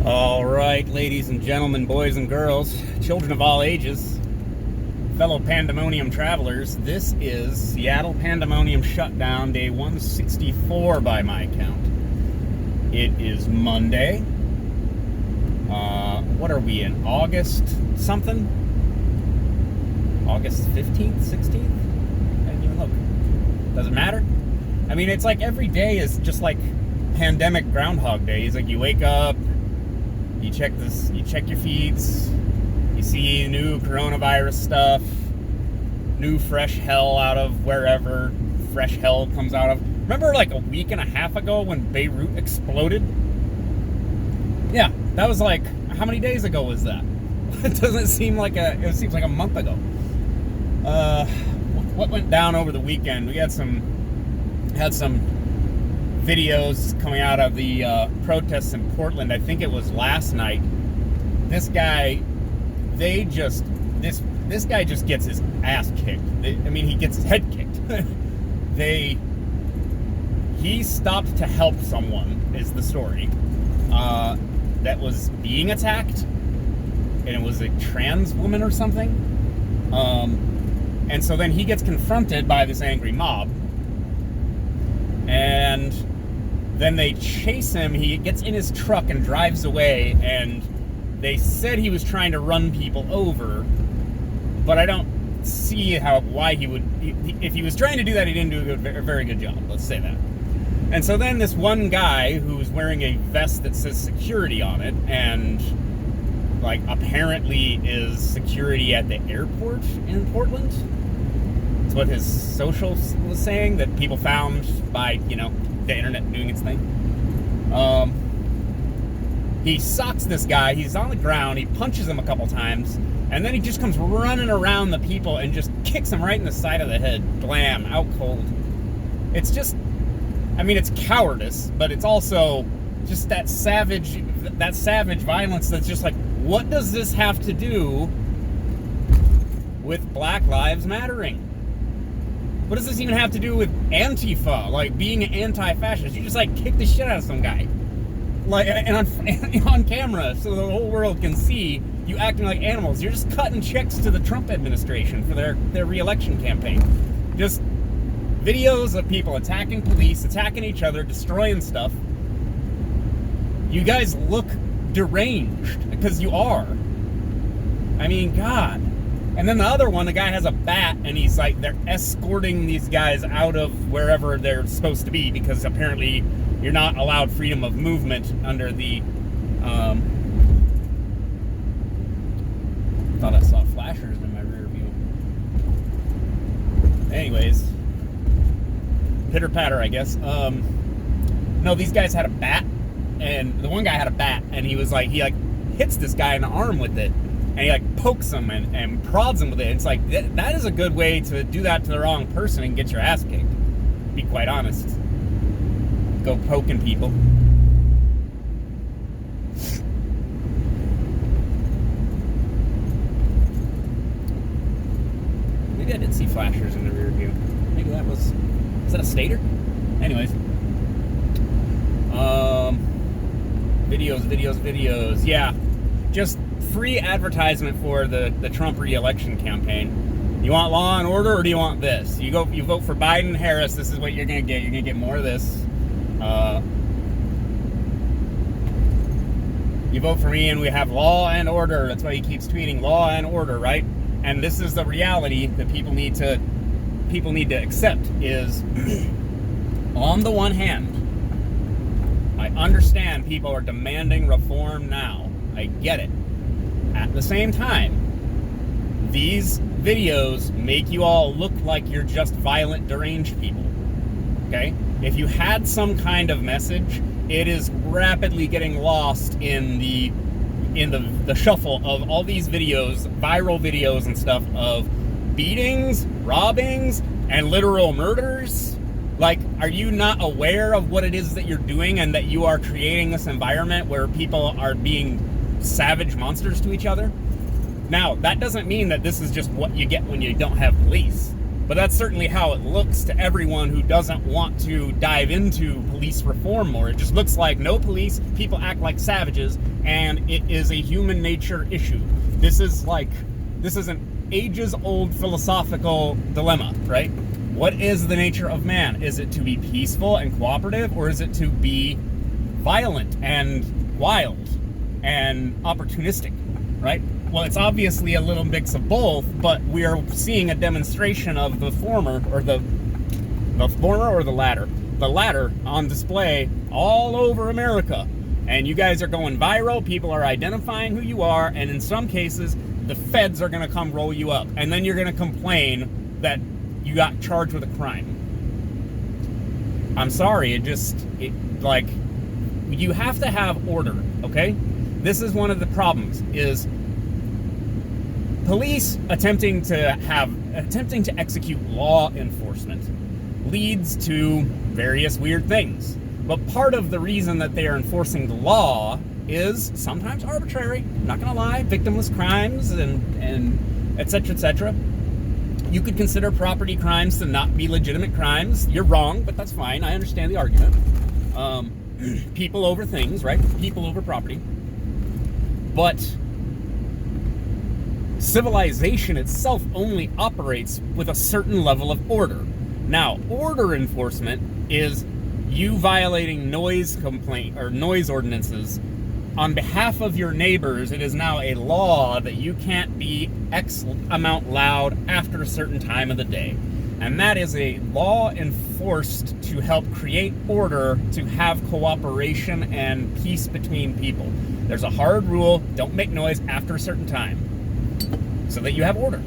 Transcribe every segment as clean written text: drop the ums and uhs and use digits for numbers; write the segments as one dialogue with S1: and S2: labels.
S1: All right, ladies and gentlemen, boys and girls, children of all ages, fellow Pandemonium travelers, this is Seattle Pandemonium Shutdown, day 164 by my count. It is Monday. What are we in? August something? August 15th, 16th? I didn't even look. Doesn't matter. I mean, it's like every day is just like pandemic Groundhog Day. It's like you wake up, you check your feeds, you see new coronavirus stuff, new fresh hell out of wherever fresh hell comes out of. Remember like a week and a half ago when Beirut exploded? Yeah, that was like, how many days ago was that? It doesn't seem like it seems like a month ago. What went down over the weekend? We had some videos coming out of the protests in Portland. I think it was last night. This guy just gets his ass kicked. He gets his head kicked. He stopped to help someone, is the story, that was being attacked, and it was a trans woman or something. And so then he gets confronted by this angry mob, and then they chase him. He gets in his truck and drives away, and they said he was trying to run people over, but I don't see why he would. If he was trying to do that, he didn't do a very good job, let's say that. And so then this one guy who's wearing a vest that says security on it, and like apparently is security at the airport in Portland. That's what his social was saying, that people found by, the internet doing its thing. He socks this guy. He's on the ground. He punches him a couple times, and then he just comes running around the people and just kicks him right in the side of the head. Blam, out cold. It's just, it's cowardice, but it's also just that savage violence that's just like, what does this have to do with Black Lives Mattering? What does this even have to do with Antifa, like being anti-fascist? You just like kick the shit out of some guy, like, and on camera, so the whole world can see you acting like animals. You're just cutting checks to the Trump administration for their re-election campaign. Just videos of people attacking police, attacking each other, destroying stuff. You guys look deranged, because you are. God. And then the other one, the guy has a bat, and he's like, they're escorting these guys out of wherever they're supposed to be, because apparently you're not allowed freedom of movement under the, thought I saw flashers in my rear view. Anyways, pitter patter, I guess. No, these guys had a bat, and the one guy had a bat, and he hits this guy in the arm with it. And he pokes him and prods him with it. It's like, that is a good way to do that to the wrong person and get your ass kicked. To be quite honest. Go poking people. Maybe I did see flashers in the rear view. Maybe was that a Stater? Anyways. Videos. Yeah. Just free advertisement for the Trump re-election campaign. You want law and order, or do you want this? You vote for Biden, Harris, this is what you're gonna get. You're gonna get more of this. You vote for me and we have law and order. That's why he keeps tweeting law and order, right? And this is the reality that people need to accept is on the one hand, I understand people are demanding reform now. I get it. At the same time, these videos make you all look like you're just violent, deranged people. Okay? If you had some kind of message, it is rapidly getting lost in the shuffle of all these videos, viral videos and stuff of beatings, robbings, and literal murders. Like, are you not aware of what it is that you're doing, and that you are creating this environment where people are being savage monsters to each other? Now, that doesn't mean that this is just what you get when you don't have police. But that's certainly how it looks to everyone who doesn't want to dive into police reform more. It just looks like no police, people act like savages, and it is a human nature issue. This is an ages-old philosophical dilemma, right? What is the nature of man? Is it to be peaceful and cooperative, or is it to be violent and wild and opportunistic, right? Well, it's obviously a little mix of both, but we are seeing a demonstration of the former, or the former or the latter. The latter on display all over America. And you guys are going viral, people are identifying who you are, and in some cases, the feds are gonna come roll you up. And then you're gonna complain that you got charged with a crime. I'm sorry, you have to have order, okay? This is one of the problems, is police attempting to execute law enforcement leads to various weird things. But part of the reason that they are enforcing the law is sometimes arbitrary. I'm not gonna lie, victimless crimes and et cetera, et cetera. You could consider property crimes to not be legitimate crimes. You're wrong, but that's fine. I understand the argument. People over things, right? People over property. But civilization itself only operates with a certain level of order. Now, order enforcement is you violating noise ordinances on behalf of your neighbors. It is now a law that you can't be X amount loud after a certain time of the day. And that is a law enforced to help create order, to have cooperation and peace between people. There's a hard rule, don't make noise after a certain time, so that you have order.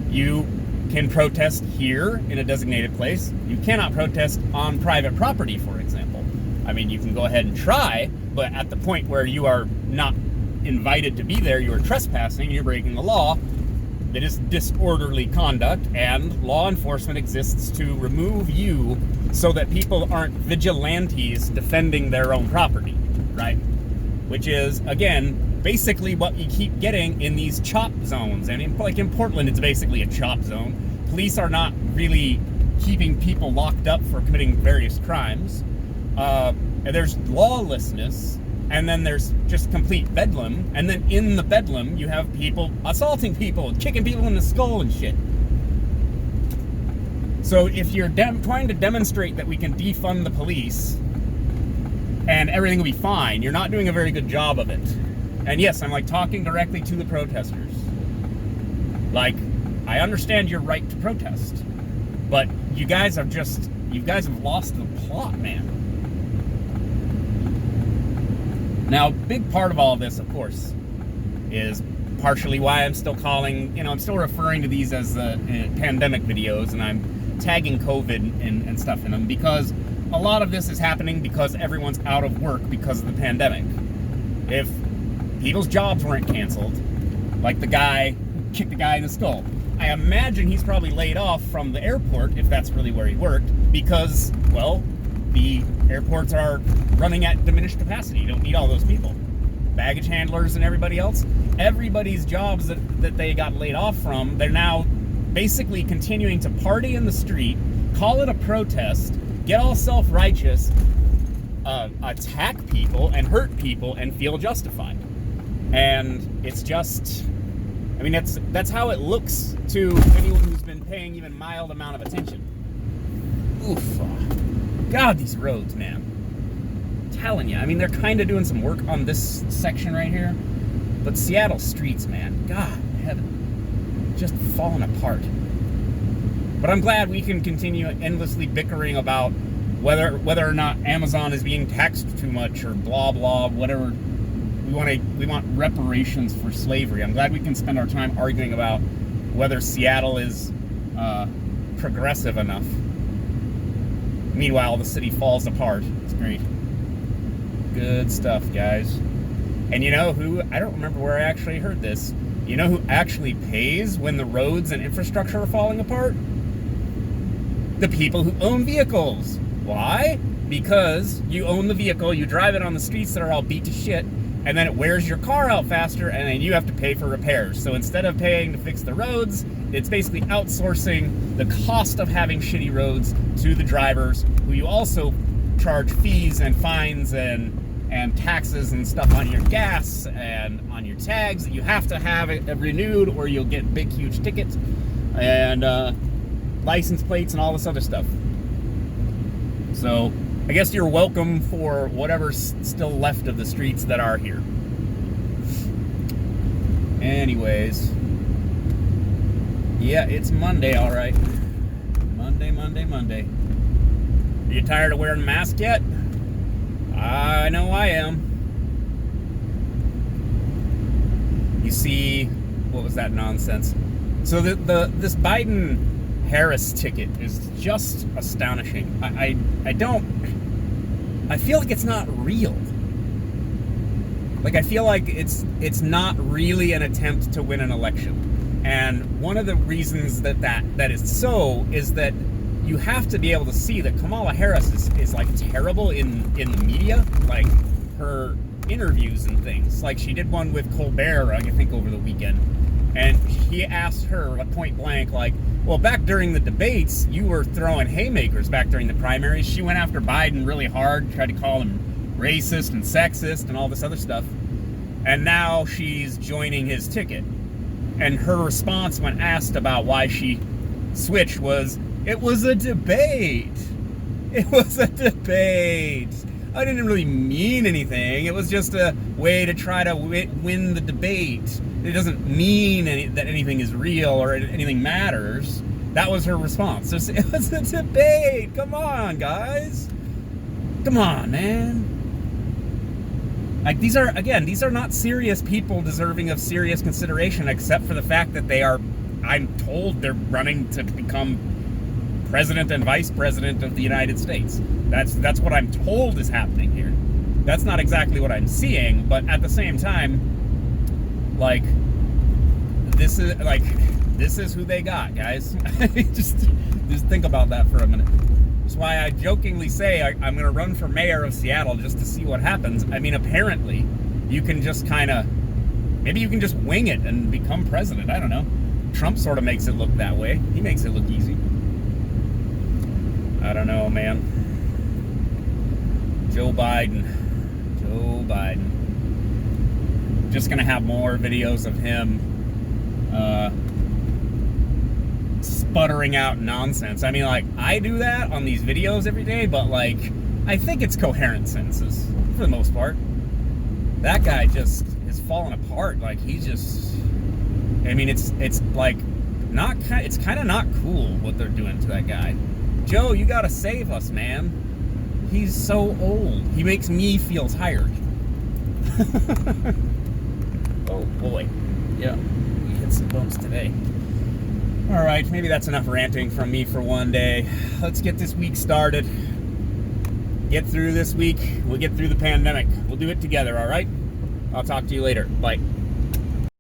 S1: You can protest here in a designated place. You cannot protest on private property, for example. I mean, you can go ahead and try, but at the point where you are not invited to be there, you are trespassing, you're breaking the law. It is disorderly conduct, and law enforcement exists to remove you so that people aren't vigilantes defending their own property, right? Which is, again, basically what you keep getting in these chop zones. And in Portland, it's basically a chop zone. Police are not really keeping people locked up for committing various crimes. And there's lawlessness, and then there's just complete bedlam. And then in the bedlam, you have people assaulting people, kicking people in the skull and shit. So if you're trying to demonstrate that we can defund the police and everything will be fine, you're not doing a very good job of it. And yes, I'm talking directly to the protesters. I understand your right to protest, but you guys have lost the plot, man. Now, a big part of all of this, of course, is partially why I'm still I'm still referring to these as pandemic videos, and I'm tagging COVID and stuff in them, because a lot of this is happening because everyone's out of work because of the pandemic. If people's jobs weren't canceled, like the guy who kicked the guy in the skull, I imagine he's probably laid off from the airport, if that's really where he worked, because, well, the airports are running at diminished capacity. You don't need all those people. Baggage handlers and everybody else, everybody's jobs that they got laid off from, they're now basically continuing to party in the street, call it a protest, get all self-righteous, attack people and hurt people and feel justified. And it's just, that's how it looks to anyone who's been paying even mild amount of attention. Oof. God, these roads, man. I'm telling you, they're kind of doing some work on this section right here, but Seattle streets, man, God, heaven, just falling apart. But I'm glad we can continue endlessly bickering about whether or not Amazon is being taxed too much or blah blah, whatever. We want reparations for slavery. I'm glad we can spend our time arguing about whether Seattle is progressive enough. Meanwhile, the city falls apart. It's great. Good stuff, guys. And you know who, I don't remember where I actually heard this, you know who actually pays when the roads and infrastructure are falling apart? The people who own vehicles. Why? Because you own the vehicle, you drive it on the streets that are all beat to shit, and then it wears your car out faster, and then you have to pay for repairs. So instead of paying to fix the roads It's basically outsourcing the cost of having shitty roads to the drivers, who you also charge fees and fines and taxes and stuff on your gas and on your tags that you have to have it renewed, or you'll get big, huge tickets, and license plates and all this other stuff. So I guess you're welcome for whatever's still left of the streets that are here. Anyways, yeah, it's Monday, all right. Monday. Are you tired of wearing a mask yet? I know I am. You see, what was that nonsense? So this Biden-Harris ticket is just astonishing. I feel like it's not real. Like, I feel like it's not really an attempt to win an election. And one of the reasons that is so is that you have to be able to see that Kamala Harris is like terrible in the media, like her interviews and things. Like, she did one with Colbert, I think, over the weekend, and he asked her like, point blank, like, well, back during the debates, you were throwing haymakers back during the primaries. She went after Biden really hard, tried to call him racist and sexist and all this other stuff, and now she's joining his ticket. And her response when asked about why she switched was, it was a debate. It was a debate. I didn't really mean anything. It was just a way to try to win the debate. It doesn't mean that anything is real or anything matters. That was her response. It was a debate. Come on, guys. Come on, man. Like, these are not serious people deserving of serious consideration, except for the fact that I'm told they're running to become president and vice president of the United States. That's what I'm told is happening here. That's not exactly what I'm seeing, but at the same time, like, this is who they got, guys. just think about that for a minute. That's why I jokingly say I'm going to run for mayor of Seattle just to see what happens. I mean, apparently, you can just maybe you can just wing it and become president. I don't know. Trump sort of makes it look that way. He makes it look easy. I don't know, man. Joe Biden. Just going to have more videos of him sputtering out nonsense. I mean, like, I do that on these videos every day, but, like, I think it's coherent sentences for the most part. That guy just is falling apart. Like, he's just, I mean, it's like it's kind of not cool what they're doing to that guy. Joe, you gotta save us, man. He's so old. He makes me feel tired. Oh boy. Yeah, we hit some bumps today. All right, maybe that's enough ranting from me for one day. Let's get this week started. Get through this week. We'll get through the pandemic. We'll do it together, all right? I'll talk to you later. Bye.